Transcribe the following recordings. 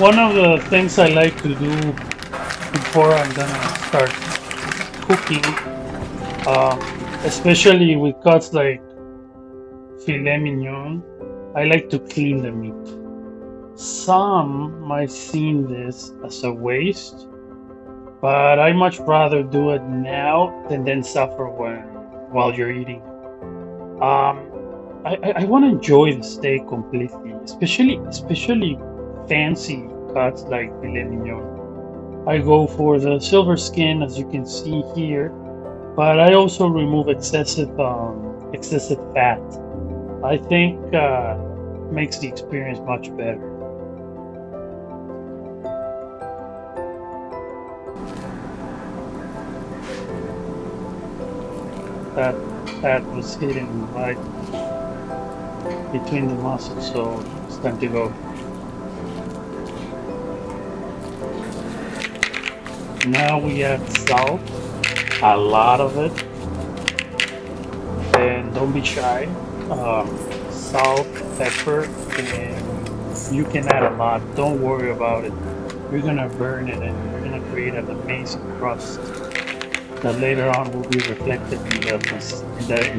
One of the things I like to do before I'm gonna start cooking, especially with cuts like filet mignon, I like to clean the meat. Some might see this as a waste, but I much rather do it now than then suffer while you're eating. Um, I want to enjoy the steak completely, especially fancy cuts like filet mignon. I go for the silver skin, as you can see here, but I also remove excessive fat. I think makes the experience much better. That fat was hidden right between the muscles, so it's time to go. Now we add salt, a lot of it, and don't be shy. Salt, pepper, and you can add a lot. Don't worry about it. You're gonna burn it, and you're gonna create an amazing crust that later on will be reflected in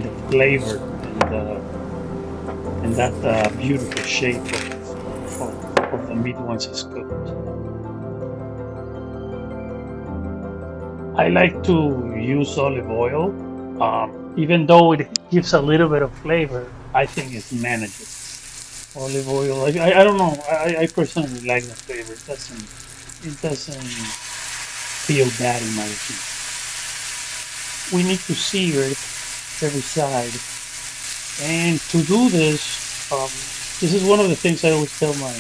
the flavor and that beautiful shape of the meat once it's cooked. I like to use olive oil, even though it gives a little bit of flavor. I think it's manageable. Olive oil. I don't know. I personally like the flavor. It doesn't feel bad in my opinion. We need to sear it every side. And to do this is one of the things I always tell my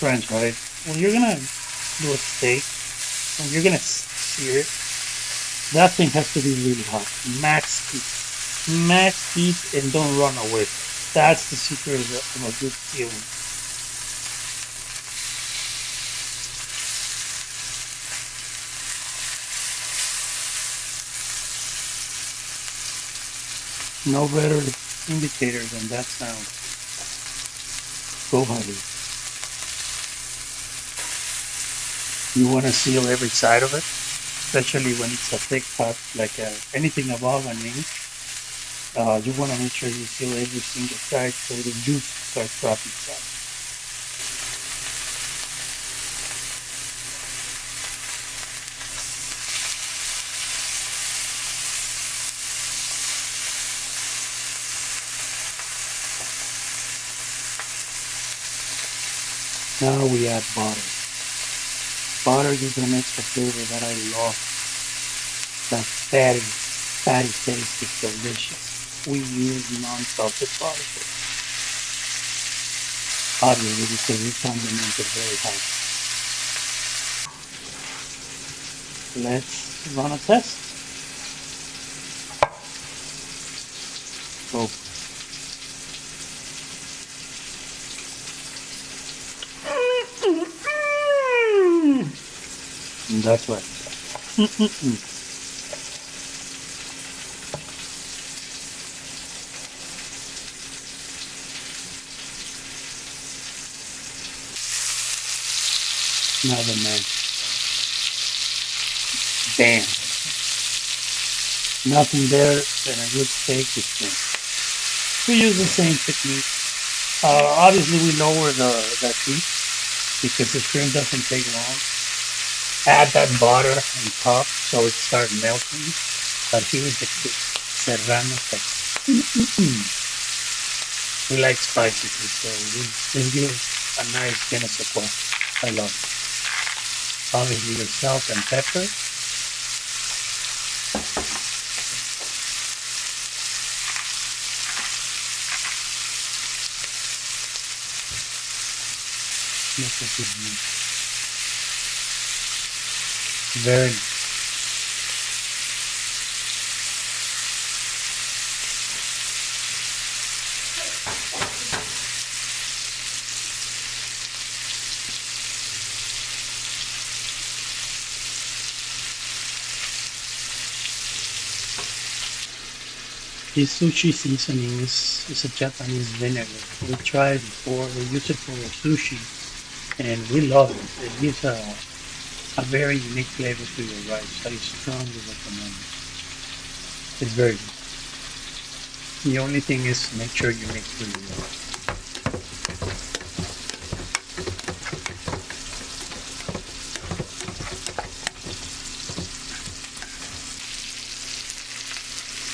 friends, right? When you're gonna do a steak, when you're gonna sear it, that thing has to be really hot. Max heat, and don't run away. That's the secret of a good searing. No better indicator than that sound. Go ahead. You want to seal every side of it, especially when it's a thick cut, like anything above an inch. You want to make sure you seal every single side so the juice starts dropping inside. Now we add butter. Butter gives an extra flavor that I love. That fatty taste is delicious. We use non-salted butter for obviously because we condiment it very hot. Let's run a test. So that's right. Now the man. Bam. Nothing better than a good steak with shrimp. We use the same technique. Obviously, we lower the heat because the shrimp doesn't take long. Add that butter on top so it starts melting. But here's the kick. Serrano pepper. We like spicy food, so this gives a nice je ne sais quoi. I love it. Obviously, the salt and pepper. Look at this meat. Very nice. This sushi seasoning is a Japanese vinegar. We tried it before. We use it for sushi, and we love it. It gives a very unique flavor to your rice. I strongly recommend it. It's very good. The only thing is make sure you mix really well.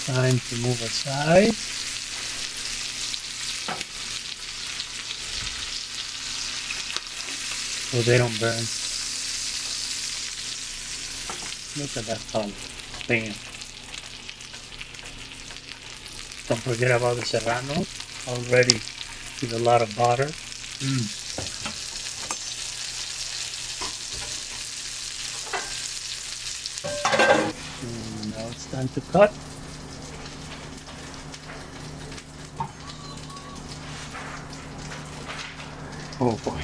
Time to move aside so they don't burn. Look at that color. Bam. Don't forget about the serrano. Already with a lot of butter. Mm. Now it's time to cut. Oh boy.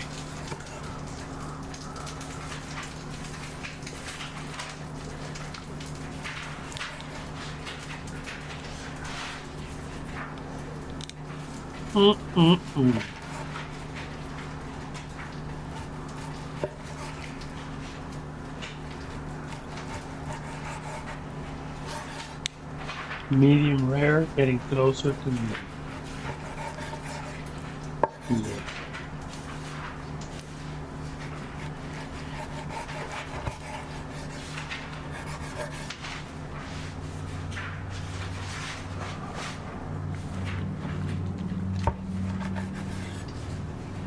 Mm-mm-mm. Medium rare, getting closer to medium. Yeah.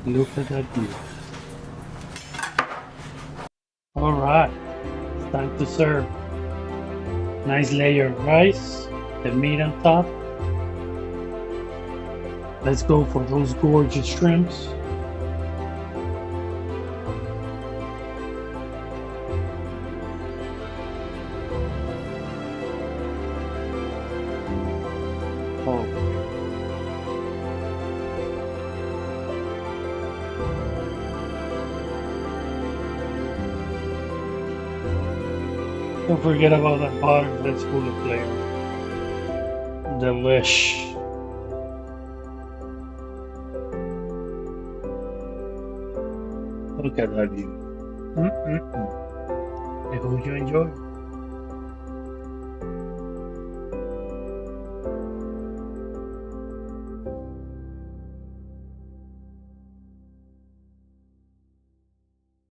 Look at that view. All right, it's time to serve. Nice layer of rice, the meat on top. Let's go for those gorgeous shrimps. Oh, don't forget about that butter. That's full of flavor. Delish. Look at that view. Mm-mm-mm. I hope you enjoy.